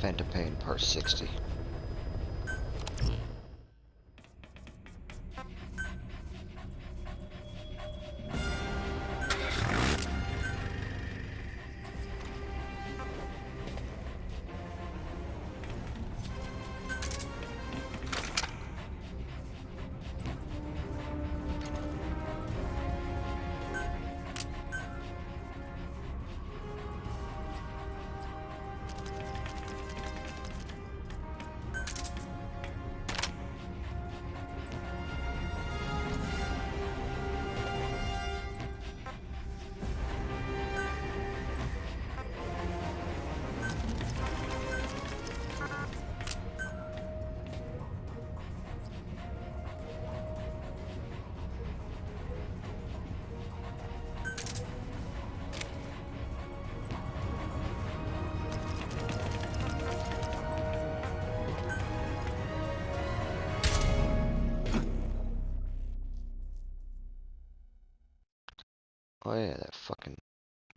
Phantom Pain Part 60. Oh yeah, that fucking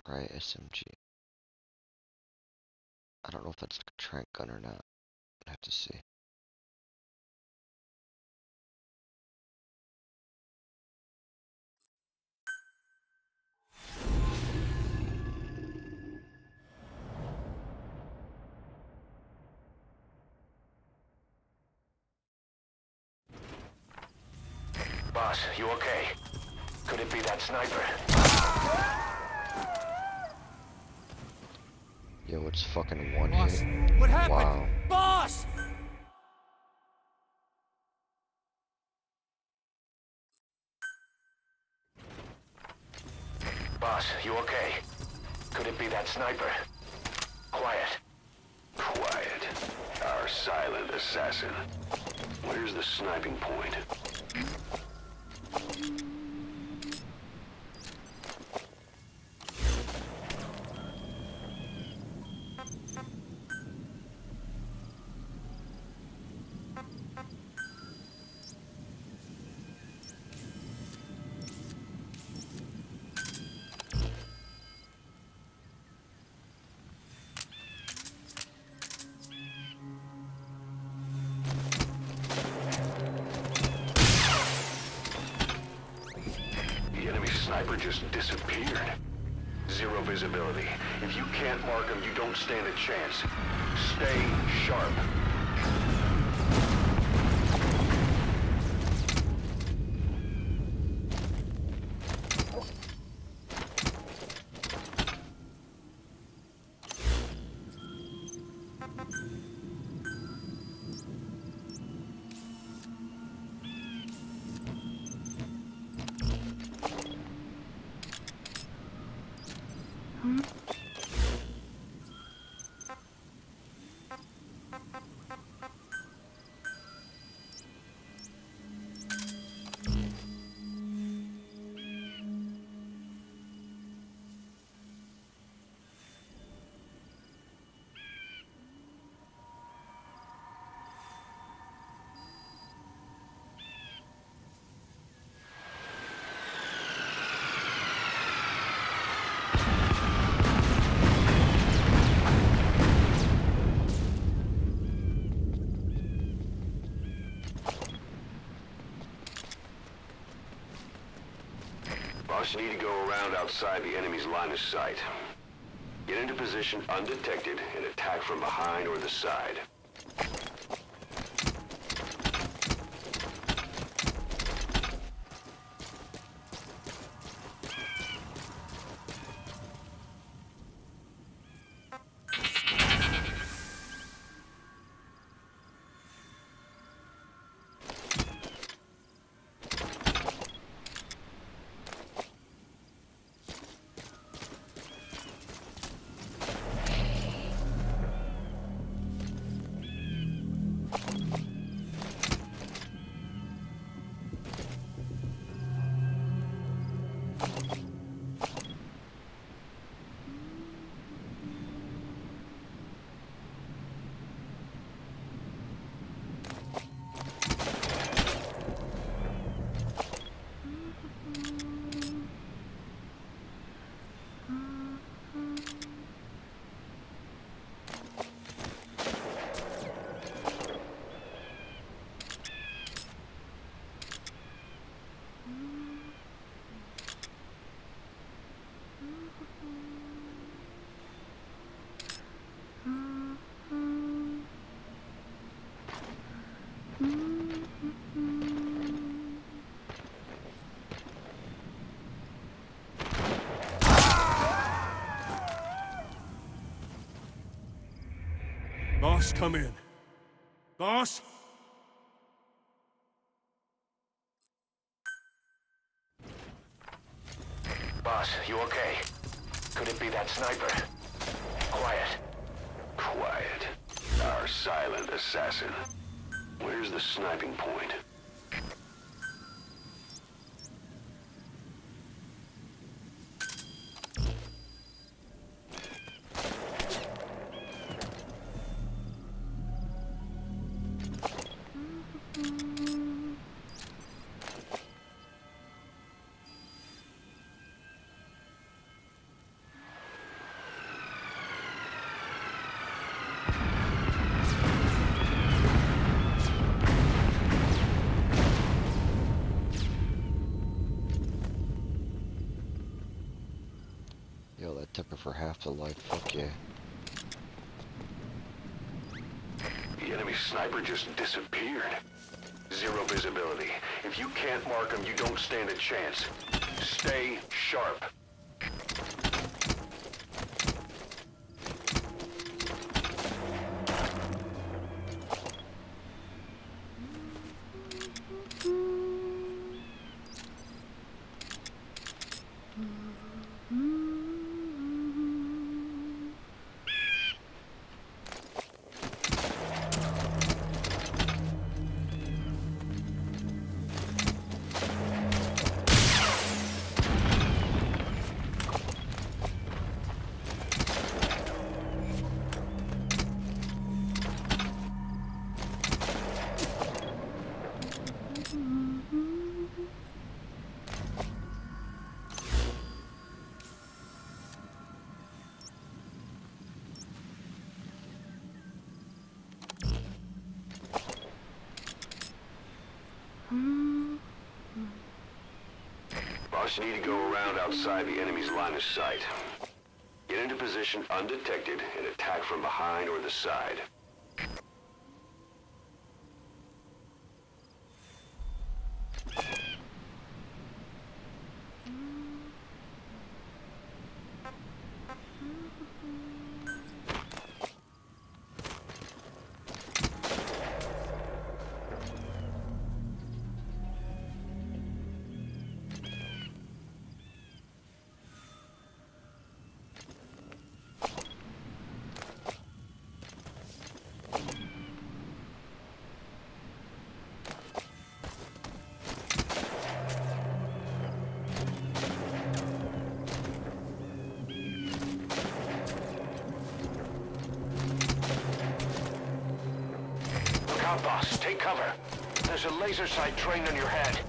right SMG. I don't know if that's a trank gun or not. I have to see. Boss, you okay? Could it be that sniper? Yo, it's fucking one Boss, hit. what happened? Wow. Boss! Boss, you okay? Could it be that sniper? Quiet. Quiet. Our silent assassin. Where's the sniping point? The enemy sniper just disappeared. Zero visibility. If you can't mark him, you don't stand a chance. Stay sharp. Boss, you need to go around outside the enemy's line of sight. Get into position undetected and attack from behind or the side. Boss, come in. Boss? Boss, you okay? Could it be that sniper? Quiet. Quiet. Our silent assassin. Where's the sniping point? Yo, that took her for half the life. Fuck yeah. The enemy sniper just disappeared. Zero visibility. If you can't mark him, you don't stand a chance. Stay sharp. Boss, you need to go around outside the enemy's line of sight. Get into position undetected and attack from behind or the side. Look out, boss. Take cover. There's a laser sight trained on your head.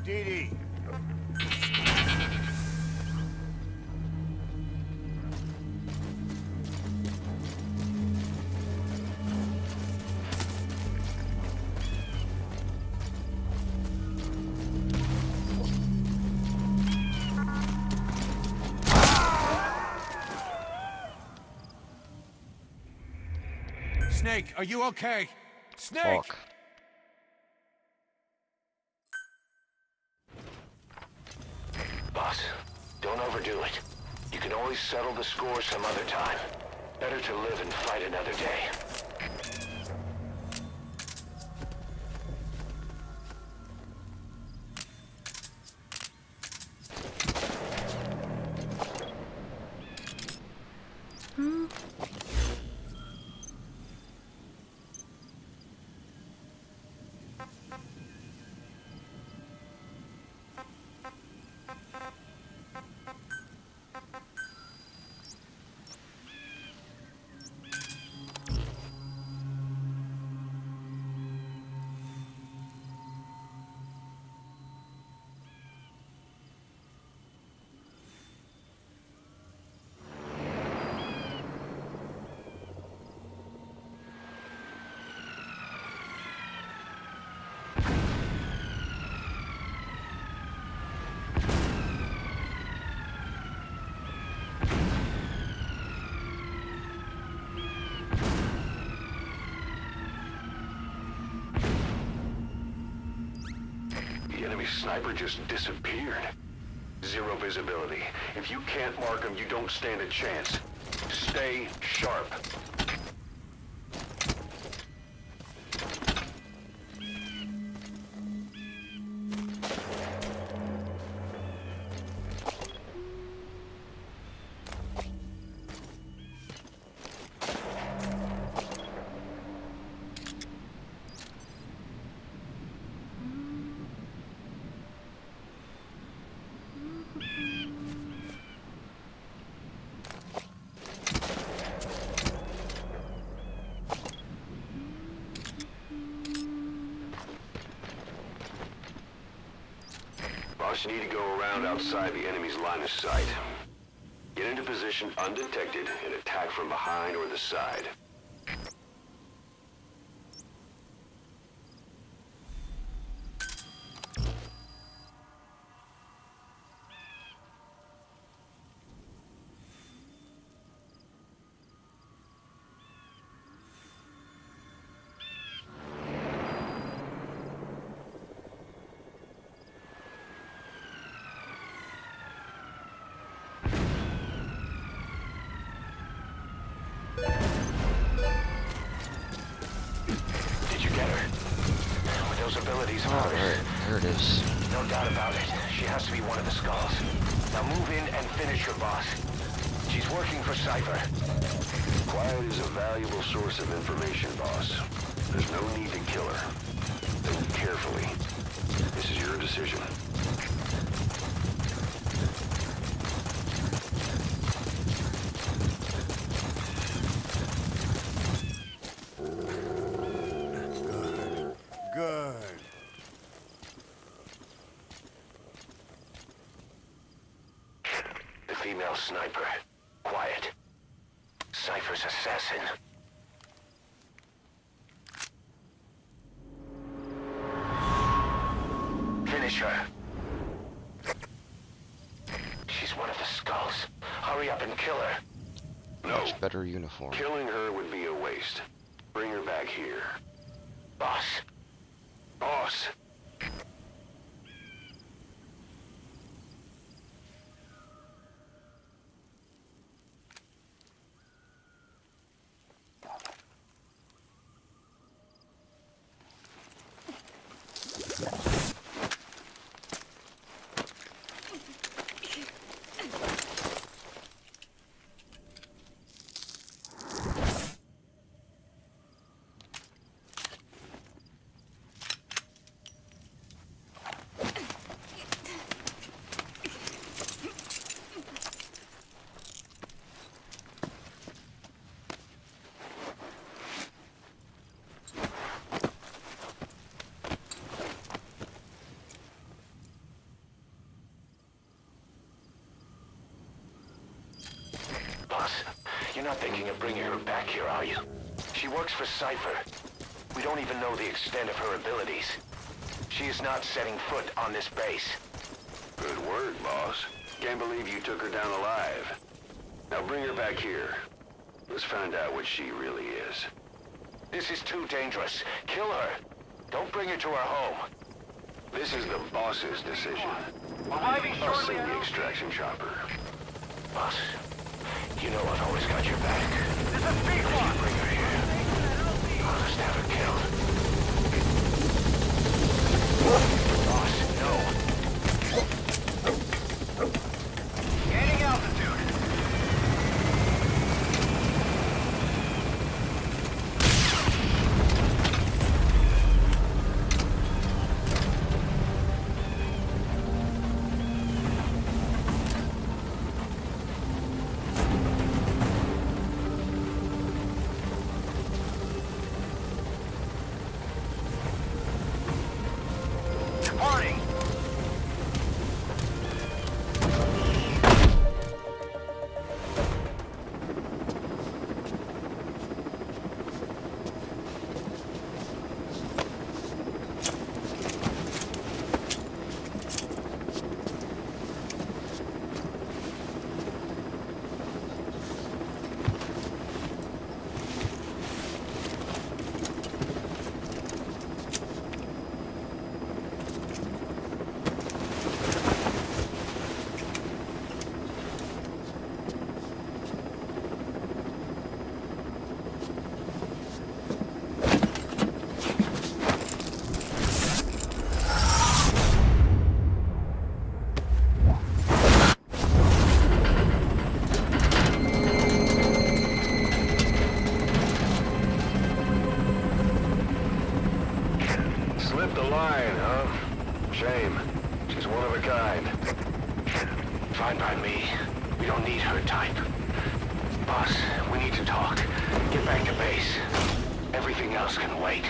DD. Snake, are you okay? Snake! Fuck. Boss, don't overdo it. You can always settle the score some other time. Better to live and fight another day. Sniper just disappeared. Zero visibility. If you can't mark him, you don't stand a chance. Stay sharp. Boss, you need to go around outside the enemy's line of sight. Get into position undetected and attack from behind or the side. Abilities of hers. There it is. No doubt about it. She has to be one of the Skulls. Now move in and finish your boss. She's working for Cypher. Quiet is a valuable source of information, boss. There's no need to kill her. Think carefully. This is your decision. Good. The female sniper. Quiet. Cypher's assassin. Finish her. She's one of the Skulls. Hurry up and kill her. No. Much better uniform. Killing her would be a waste. Bring her back here. Boss. Boss. You're not thinking of bringing her back here, are you? She works for Cypher. We don't even know the extent of her abilities. She is not setting foot on this base. Good word, boss. Can't believe you took her down alive. Now bring her back here. Let's find out what she really is. This is too dangerous. Kill her. Don't bring her to our home. This is the boss's decision. I'll send the extraction chopper. Boss, you know I've always got your back. This is big one. Bring her here. I'll just have her killed. Boss, no. Gaining altitude. fine by me. We don't need her type. Boss, we need to talk. Get back to base. Everything else can wait.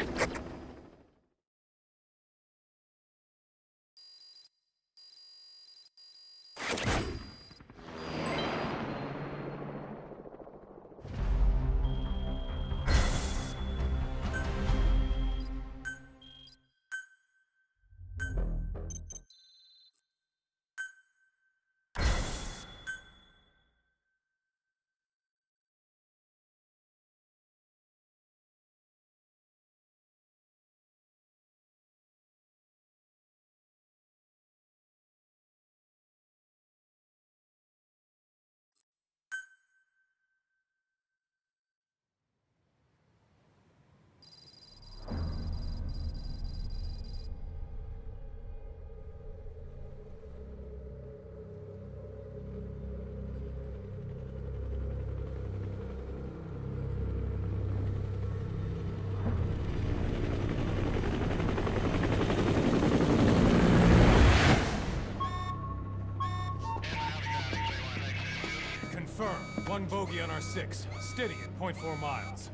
Confirm. One bogey on our 6. Steady at .4 miles.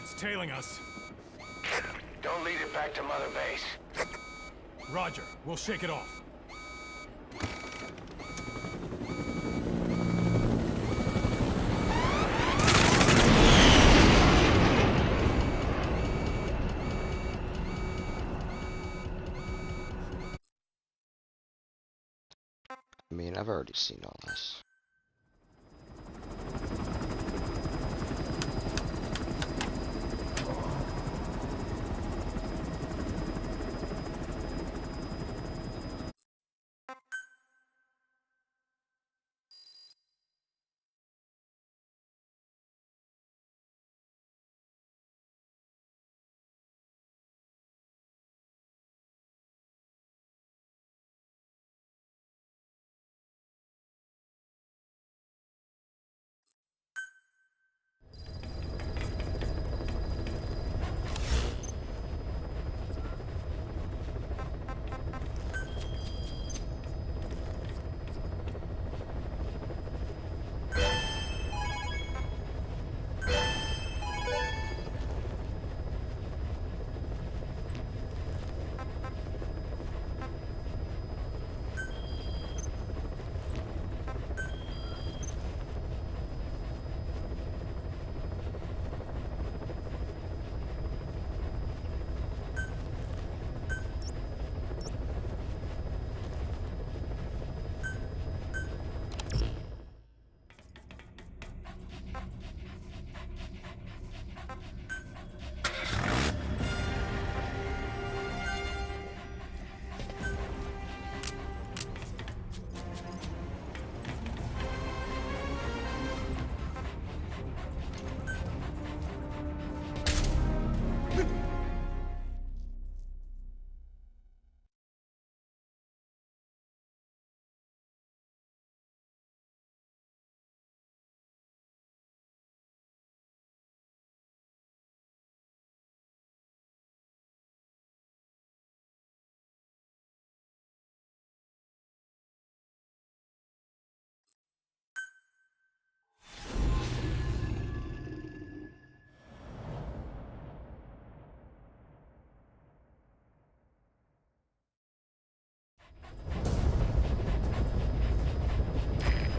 It's tailing us. Don't lead it back to Mother Base. Roger. We'll shake it off. I mean, I've already seen all this.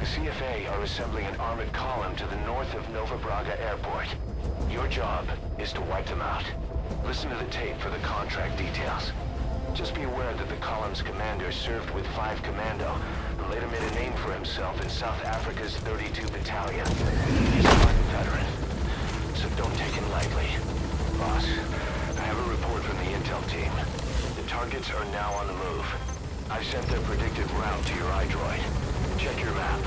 CFA are assembling an armored column to the north of Nova Braga Airport. Your job is to wipe them out. Listen to the tape for the contract details. Just be aware that the column's commander served with 5 Commando and later made a name for himself in South Africa's 32 Battalion. He's a hardened veteran, so don't take him lightly. Boss, I have a report from the intel team. The targets are now on the move. I've sent their predicted route to your iDroid. Check your map.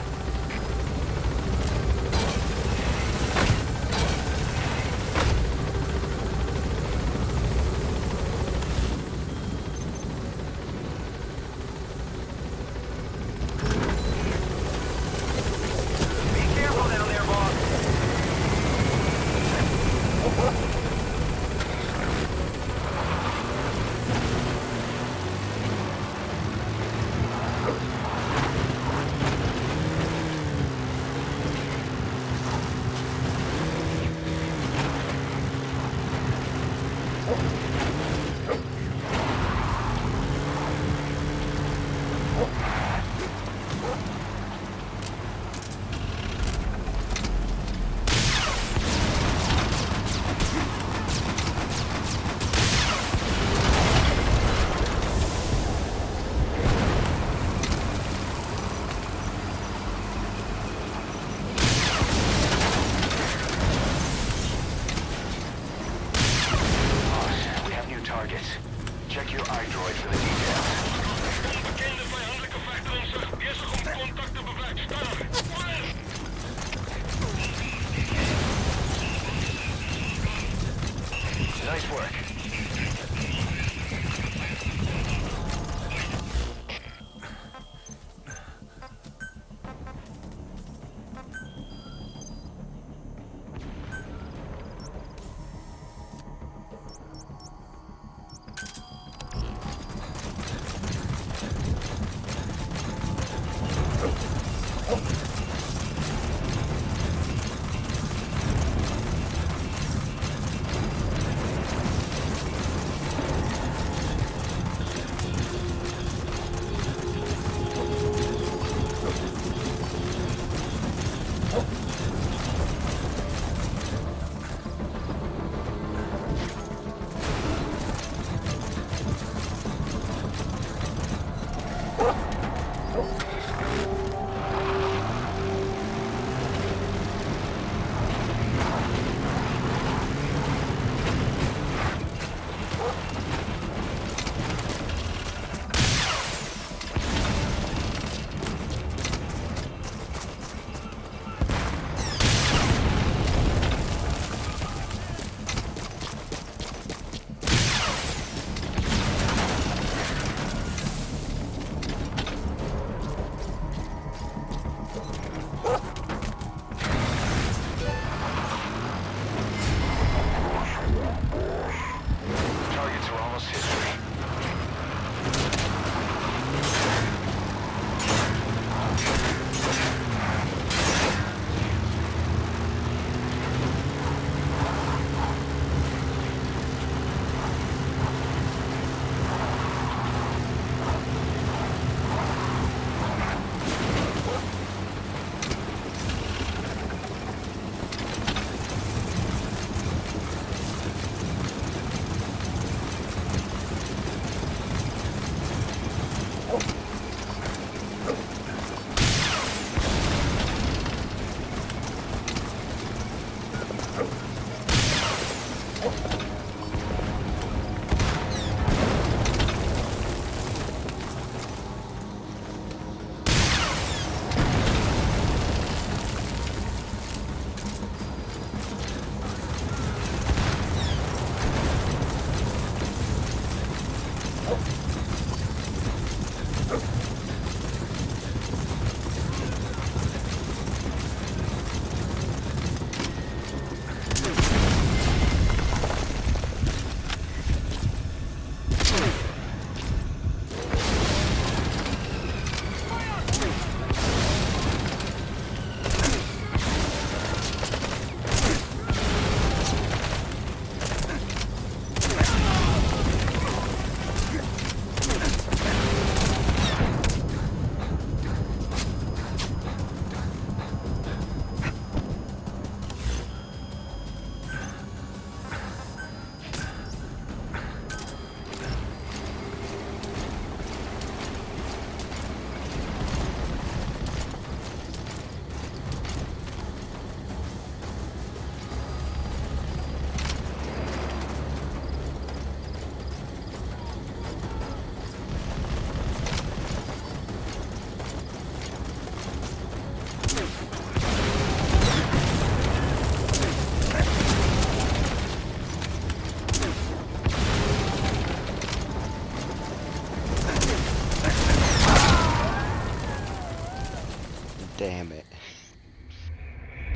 Damn it.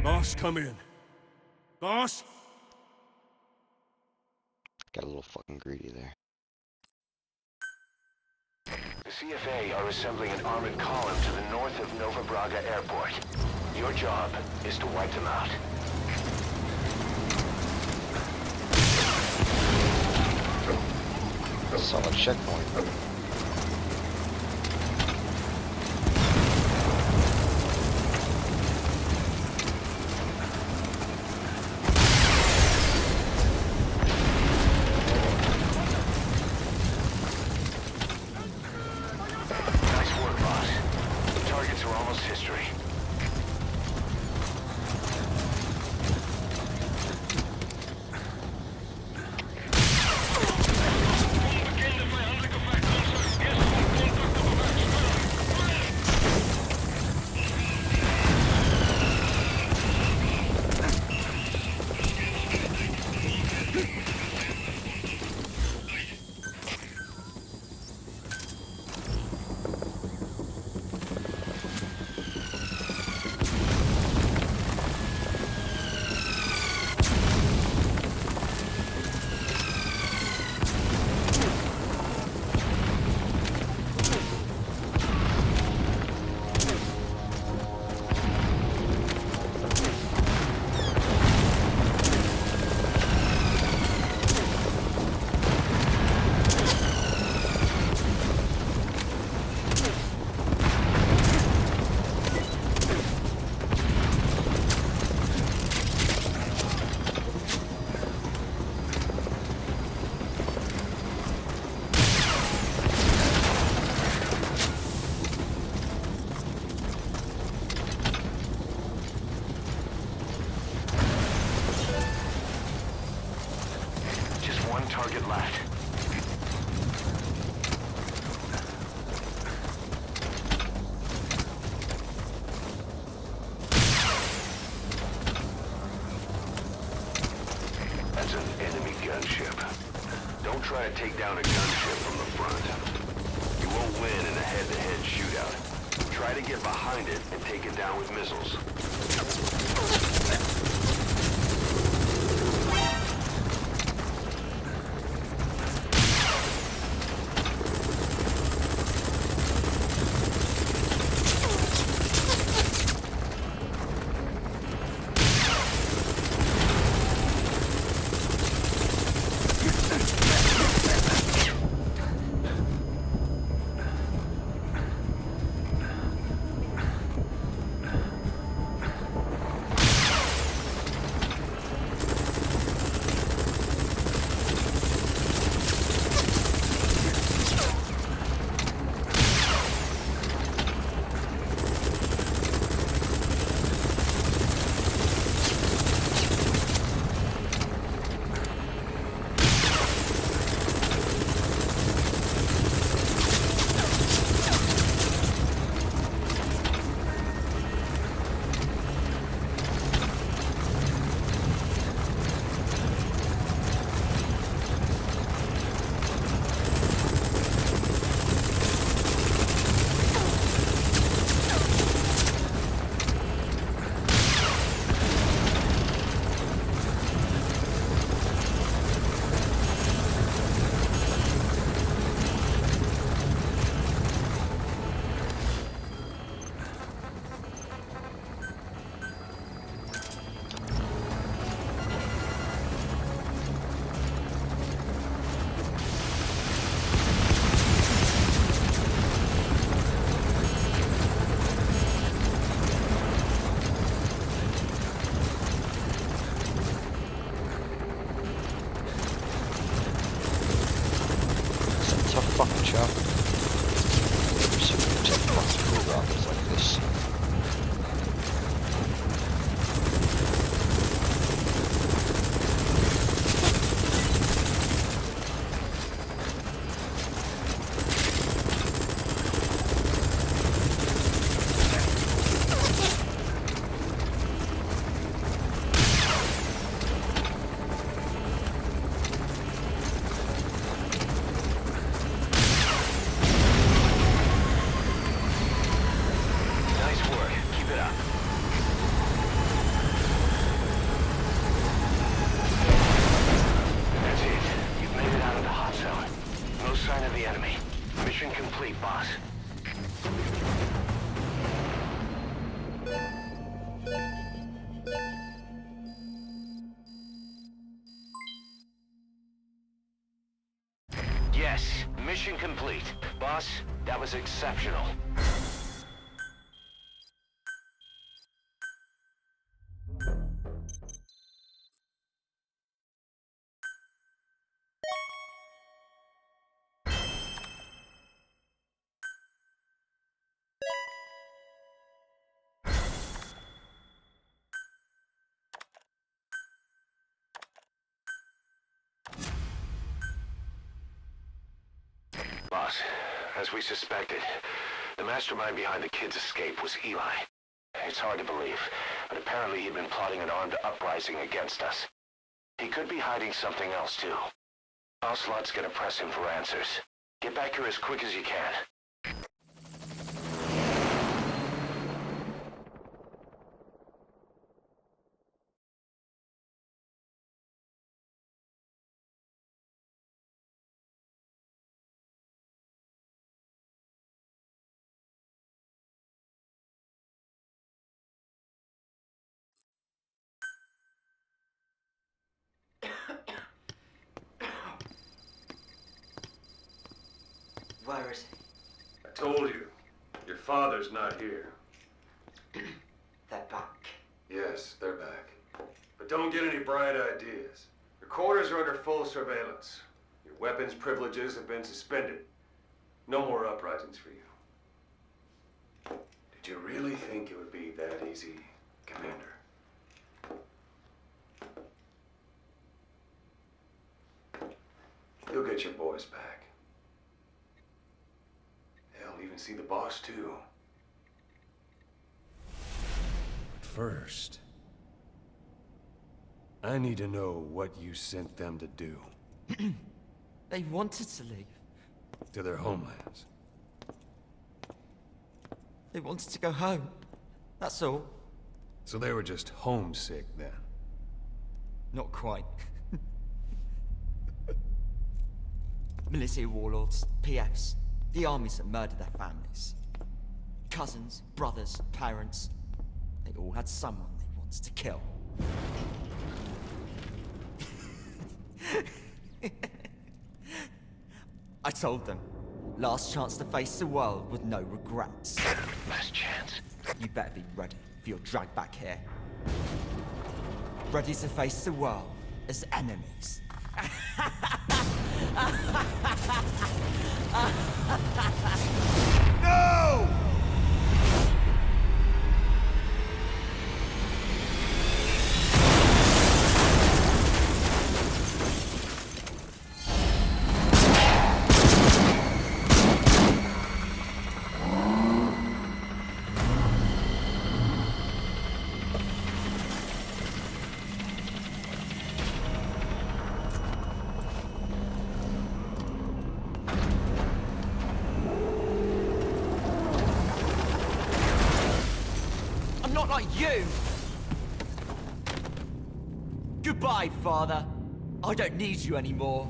Boss, come in. Boss? Got a little fucking greedy there. The CFA are assembling an armored column to the north of Nova Braga Airport. Your job is to wipe them out. Solid checkpoint. Nice work, boss. The targets are almost history. One target left. That's an enemy gunship. Don't try to take down a gunship from the front. You won't win in a head-to-head shootout. Try to get behind it and take it down with missiles. Mission complete. Boss, that was exceptional. Boss, as we suspected, the mastermind behind the kid's escape was Eli. It's hard to believe, but apparently he'd been plotting an armed uprising against us. He could be hiding something else too. Ocelot's gonna press him for answers. Get back here as quick as you can. Where is he? I told you. Your father's not here. They're back. Yes, they're back. But don't get any bright ideas. Your quarters are under full surveillance. Your weapons privileges have been suspended. No more uprisings for you. Did you really think it would be that easy, Commander? You'll get your boys back. They'll even see the boss, too. But first, I need to know what you sent them to do. They wanted to leave. To their homelands. They wanted to go home. That's all. So they were just homesick, then? Not quite. Militia warlords, PFs, the armies that murdered their families. Cousins, brothers, parents. They all had someone they wanted to kill. I told them, last chance to face the world with no regrets. Last chance. You better be ready for your drag back here. Ready to face the world as enemies. No! Not like you! Goodbye, Father. I don't need you anymore.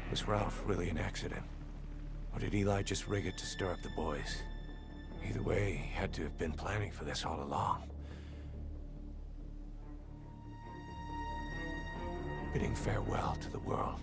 Was Ralph really an accident? Or did Eli just rig it to stir up the boys? Either way, he had to have been planning for this all along. Bidding farewell to the world.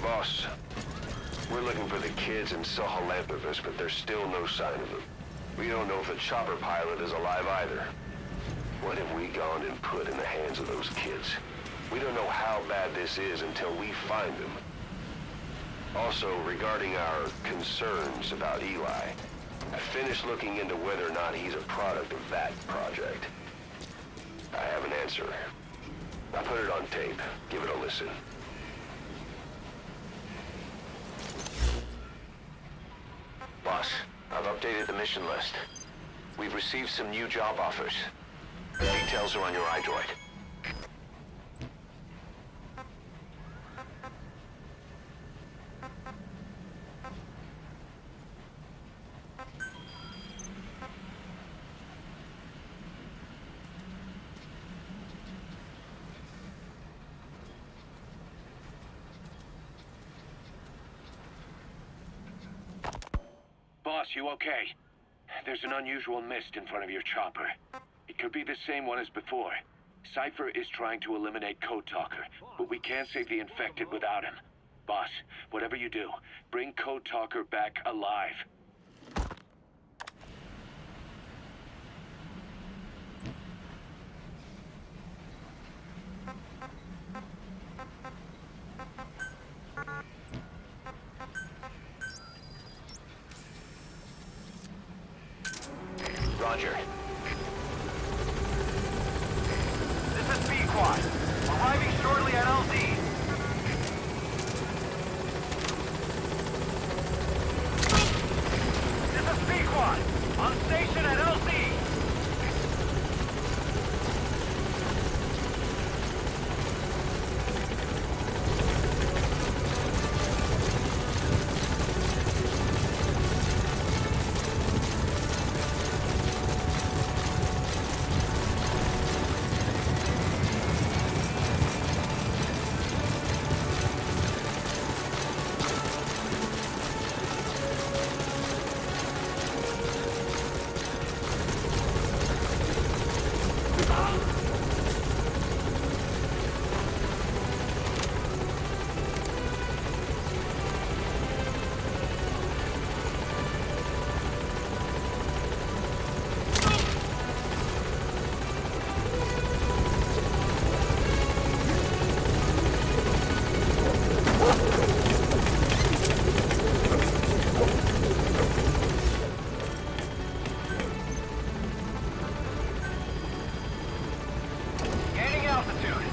Boss, we're looking for the kids in Sahalanthropus, but there's still no sign of them. We don't know if the chopper pilot is alive either. What have we gone and put in the hands of those kids? We don't know how bad this is until we find them. Also, regarding our concerns about Eli, I finished looking into whether or not he's a product of that project. I have an answer. I put it on tape. Give it a listen. Boss, I've updated the mission list. We've received some new job offers. The details are on your iDroid. Boss, you okay? There's an unusual mist in front of your chopper. It could be the same one as before. Cypher is trying to eliminate Code Talker, but we can't save the infected without him. Boss, whatever you do, bring Code Talker back alive. Roger. This is B-Quad. Arriving shortly at LZ. This is B-Quad. On station at LZ. Gaining altitude.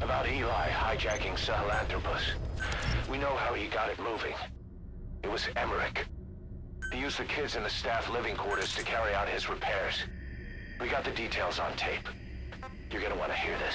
About Eli hijacking Sahelanthropus. We know how he got it moving. It was Emmerich. He used the kids in the staff living quarters to carry out his repairs. We got the details on tape. You're gonna want to hear this.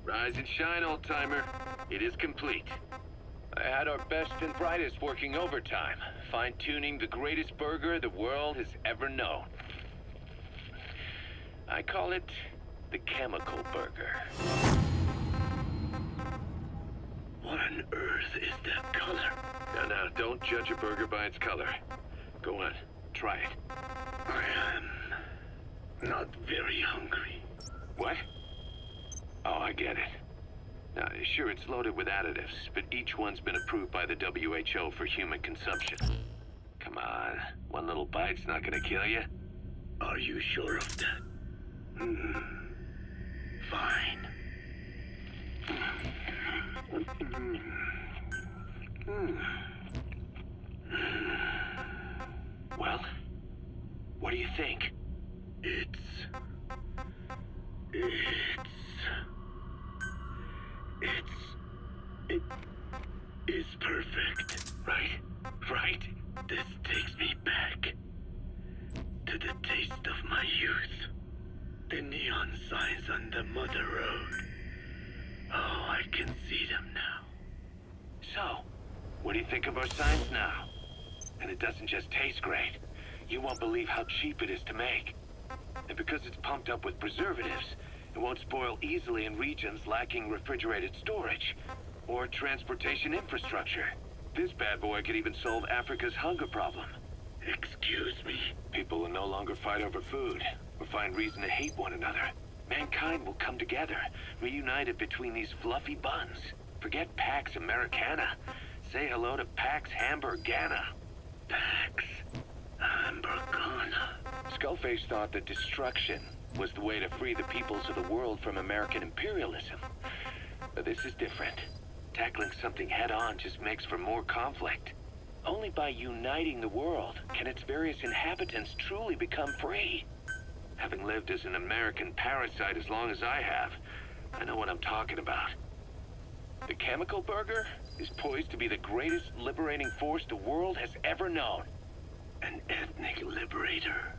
Rise and shine, old-timer. It is complete. I had our best and brightest working overtime, fine-tuning the greatest burger the world has ever known. I call it the Chemical Burger. What on earth is that color? Now, don't judge a burger by its color. Go on, try it. I am not very hungry. What? Oh, I get it. Now, sure, it's loaded with additives, but each one's been approved by the WHO for human consumption. Come on, one little bite's not gonna kill you. Are you sure of that? Fine. Well, what do you think? It is perfect, right? Right? This takes me back to the taste of my youth. The neon signs on the Mother Road. Oh, I can see them now. So, what do you think of our signs now? And it doesn't just taste great. You won't believe how cheap it is to make. And because it's pumped up with preservatives, it won't spoil easily in regions lacking refrigerated storage or transportation infrastructure. This bad boy could even solve Africa's hunger problem. Excuse me? People will no longer fight over food or find reason to hate one another. Mankind will come together, reunited between these fluffy buns. Forget Pax Americana. Say hello to Pax Hamburgana. Pax Hamburgana. Skullface thought that destruction was the way to free the peoples of the world from American imperialism. But this is different. Tackling something head-on just makes for more conflict. Only by uniting the world can its various inhabitants truly become free. Having lived as an American parasite as long as I have, I know what I'm talking about. The Chemical Burger is poised to be the greatest liberating force the world has ever known. An ethnic liberator.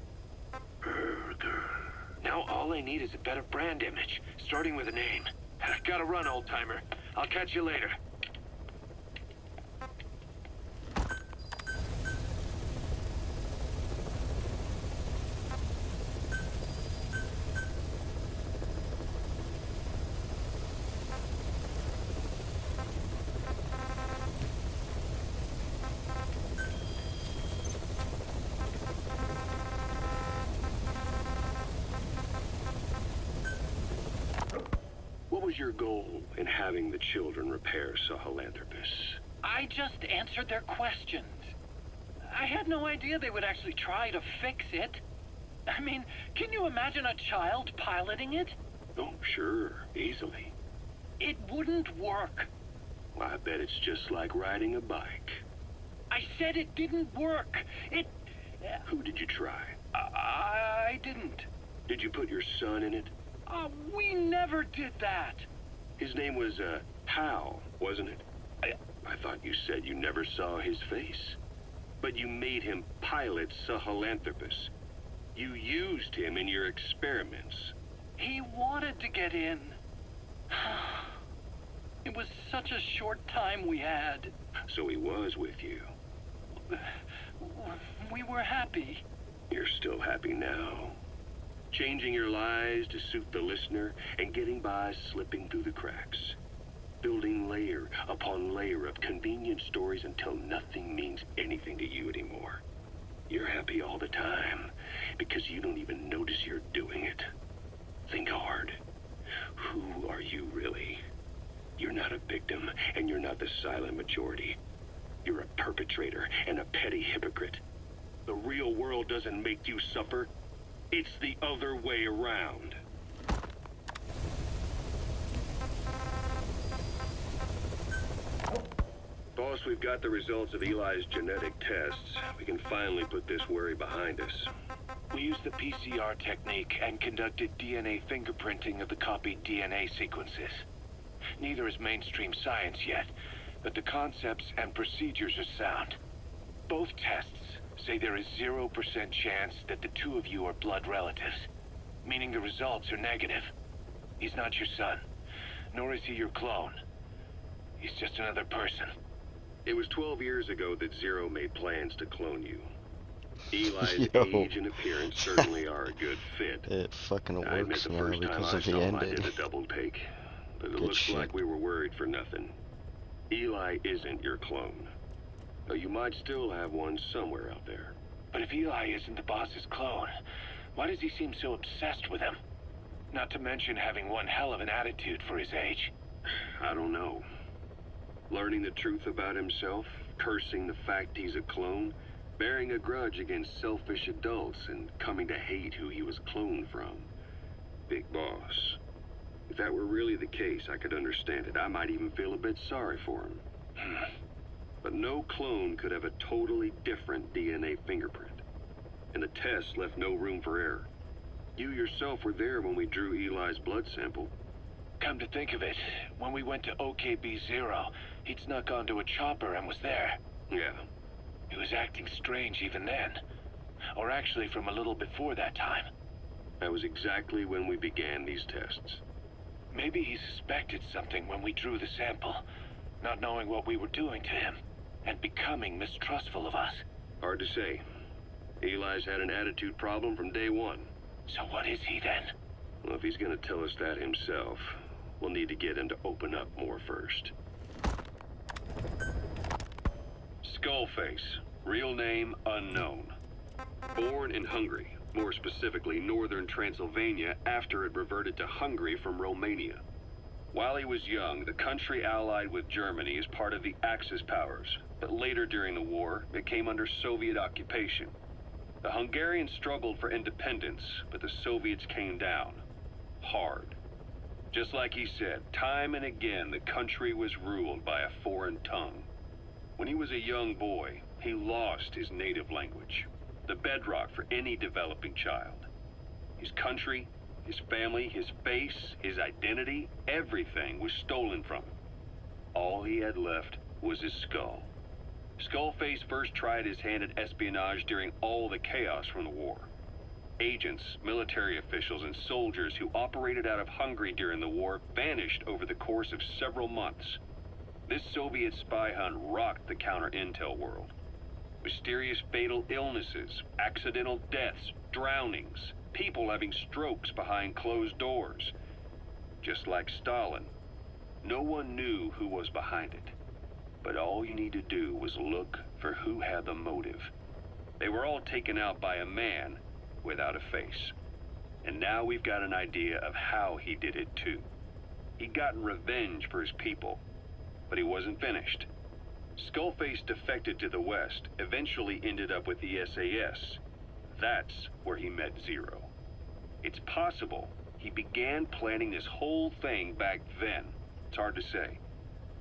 Burger. Now all I need is a better brand image, starting with a name. I've gotta run, old-timer. I'll catch you later. What was your goal in having the children repair Sahelanthropus? I just answered their questions. I had no idea they would actually try to fix it. I mean, can you imagine a child piloting it? Oh, sure, easily. It wouldn't work. Well, I bet it's just like riding a bike. I said it didn't work. Who did you try? I didn't. Did you put your son in it? We never did that. His name was, Hal, wasn't it? I thought you said you never saw his face. But you made him pilot Sahelanthropus. You used him in your experiments. He wanted to get in. It was such a short time we had. So he was with you. We were happy. You're still happy now. Changing your lies to suit the listener and getting by slipping through the cracks. Building layer upon layer of convenient stories until nothing means anything to you anymore. You're happy all the time because you don't even notice you're doing it. Think hard. Who are you really? You're not a victim and you're not the silent majority. You're a perpetrator and a petty hypocrite. The real world doesn't make you suffer. It's the other way around. Boss, we've got the results of Eli's genetic tests. We can finally put this worry behind us. We used the PCR technique and conducted DNA fingerprinting of the copied DNA sequences. Neither is mainstream science yet, but the concepts and procedures are sound. Both tests say there is 0% chance that the two of you are blood relatives, meaning the results are negative. He's not your son, nor is he your clone. He's just another person. It was 12 years ago that Zero made plans to clone you. Eli's age and appearance certainly are a good fit. It fucking I admit works the now first time because I of saw the him, I ending. did a double take. But it Good looks shit. like we were worried for nothing. Eli isn't your clone. Though you might still have one somewhere out there. But if Eli isn't the boss's clone, why does he seem so obsessed with him? Not to mention having one hell of an attitude for his age. I don't know. Learning the truth about himself, cursing the fact he's a clone, bearing a grudge against selfish adults, and coming to hate who he was cloned from. Big boss. If that were really the case, I could understand it. I might even feel a bit sorry for him. But no clone could have a totally different DNA fingerprint. And the test left no room for error. You yourself were there when we drew Eli's blood sample. Come to think of it, when we went to OKB-0, he'd snuck onto a chopper and was there. Yeah. He was acting strange even then. Or actually from a little before that time. That was exactly when we began these tests. Maybe he suspected something when we drew the sample, not knowing what we were doing to him, and becoming mistrustful of us. Hard to say. Eli's had an attitude problem from day one. So what is he then? Well, if he's gonna tell us that himself, we'll need to get him to open up more first. Skullface, real name unknown. Born in Hungary, more specifically northern Transylvania, after it reverted to Hungary from Romania. While he was young, the country allied with Germany as part of the Axis powers, but later during the war, it came under Soviet occupation. The Hungarians struggled for independence, but the Soviets came down. Hard. Just like he said, time and again the country was ruled by a foreign tongue. When he was a young boy, he lost his native language, the bedrock for any developing child. His country, his family, his face, his identity, everything was stolen from him. All he had left was his skull. Skullface first tried his hand at espionage during all the chaos from the war. Agents, military officials, and soldiers who operated out of Hungary during the war vanished over the course of several months. This Soviet spy hunt rocked the counter-intel world. Mysterious fatal illnesses, accidental deaths, drownings, people having strokes behind closed doors. Just like Stalin, no one knew who was behind it. But all you need to do was look for who had the motive. They were all taken out by a man without a face. And now we've got an idea of how he did it too. He'd gotten revenge for his people, but he wasn't finished. Skullface defected to the West, eventually ended up with the SAS. That's where he met Zero. It's possible he began planning this whole thing back then. It's hard to say.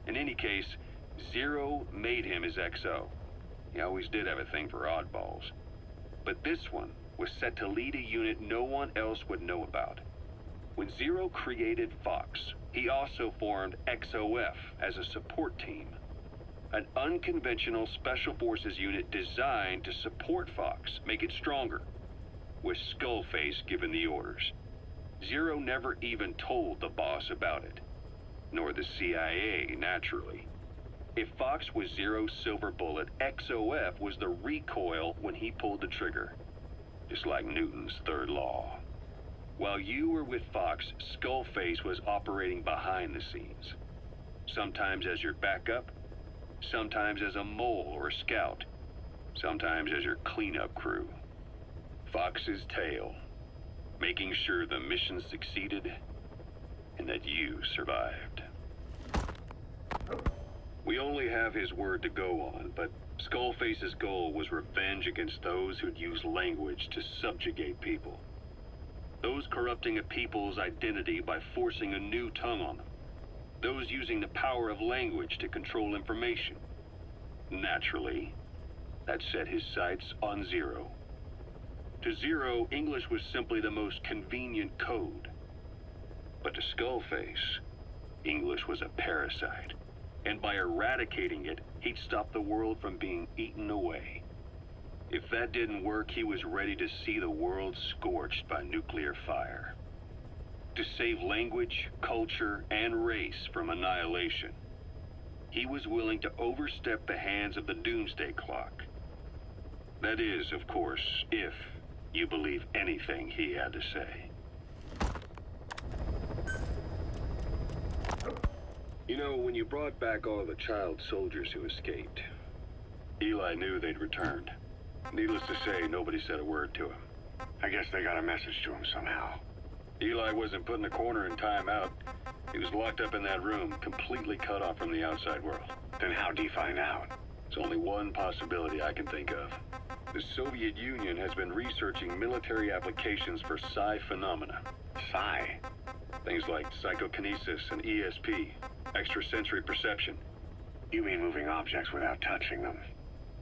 In any case, Zero made him his XO. He always did have a thing for oddballs. But this one was set to lead a unit no one else would know about. When Zero created Fox, he also formed XOF as a support team. An unconventional special forces unit designed to support Fox, make it stronger, with Skullface giving the orders. Zero never even told the boss about it, nor the CIA, naturally. If Fox was Zero's silver bullet, XOF was the recoil when he pulled the trigger, just like Newton's third law. While you were with Fox, Skullface was operating behind the scenes, sometimes as your backup, sometimes as a mole or a scout, sometimes as your cleanup crew. Fox's tail, making sure the mission succeeded and that you survived. We only have his word to go on, but Skullface's goal was revenge against those who'd use language to subjugate people. Those corrupting a people's identity by forcing a new tongue on them. Those using the power of language to control information. Naturally, that set his sights on Zero. To Zero, English was simply the most convenient code. But to Skullface, English was a parasite. And by eradicating it, he'd stop the world from being eaten away. If that didn't work, he was ready to see the world scorched by nuclear fire. To save language, culture, and race from annihilation, he was willing to overstep the hands of the doomsday clock. That is, of course, if you believe anything he had to say. You know, when you brought back all the child soldiers who escaped, Eli knew they'd returned. Needless to say, nobody said a word to him. I guess they got a message to him somehow. Eli wasn't put in a corner in timeout. He was locked up in that room, completely cut off from the outside world. Then how'd he find out? There's only one possibility I can think of. The Soviet Union has been researching military applications for psi phenomena. Psi? Things like psychokinesis and ESP, extrasensory perception. You mean moving objects without touching them?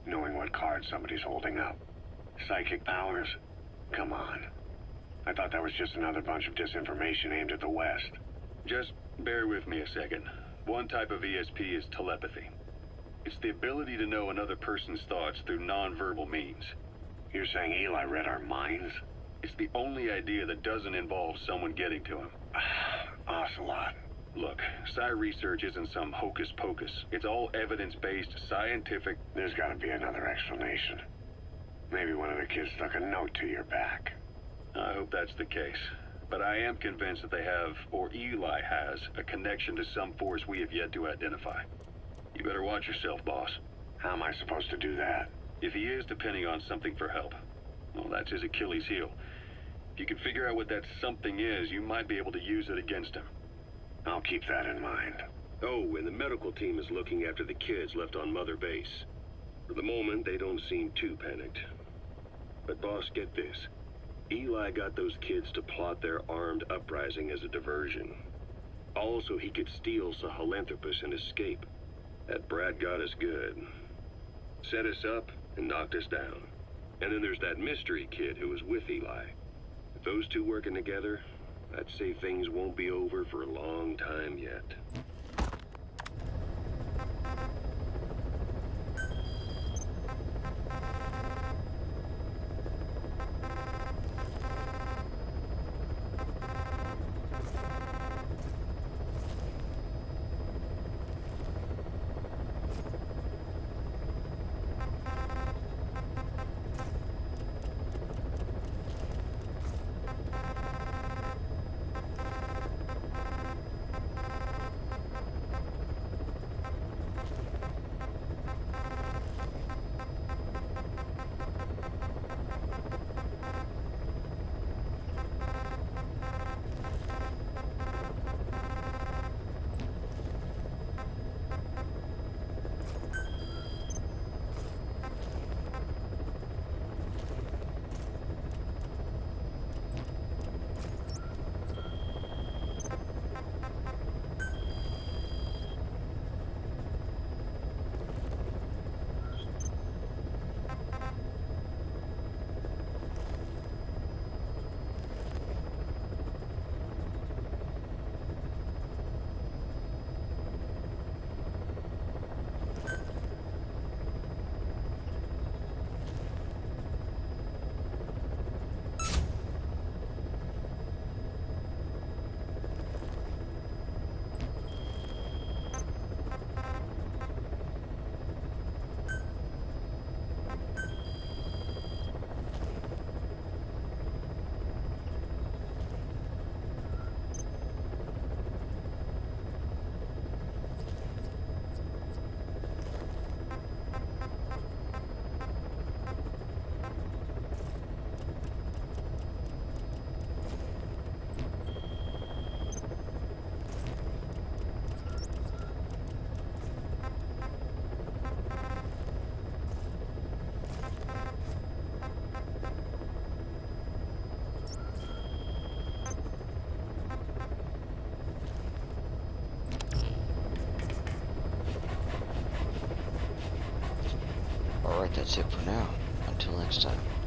Knowing what card somebody's holding up? Psychic powers? Come on. I thought that was just another bunch of disinformation aimed at the West. Just bear with me a second. One type of ESP is telepathy. It's the ability to know another person's thoughts through non-verbal means. You're saying Eli read our minds? It's the only idea that doesn't involve someone getting to him. Ocelot. Look, psi research isn't some hocus pocus. It's all evidence-based, scientific... There's gotta be another explanation. Maybe one of the kids stuck a note to your back. I hope that's the case. But I am convinced that they have, or Eli has, a connection to some force we have yet to identify. You better watch yourself, boss. How am I supposed to do that? If he is depending on something for help, well, that's his Achilles heel. If you can figure out what that something is, you might be able to use it against him. I'll keep that in mind. Oh, and the medical team is looking after the kids left on Mother Base. For the moment, they don't seem too panicked. But boss, get this. Eli got those kids to plot their armed uprising as a diversion. Also, he could steal Sahelanthropus and escape. That brat got us good. Set us up and knocked us down. And then there's that mystery kid who was with Eli. With those two working together, I'd say things won't be over for a long time yet. Alright, that's it for now. Until next time.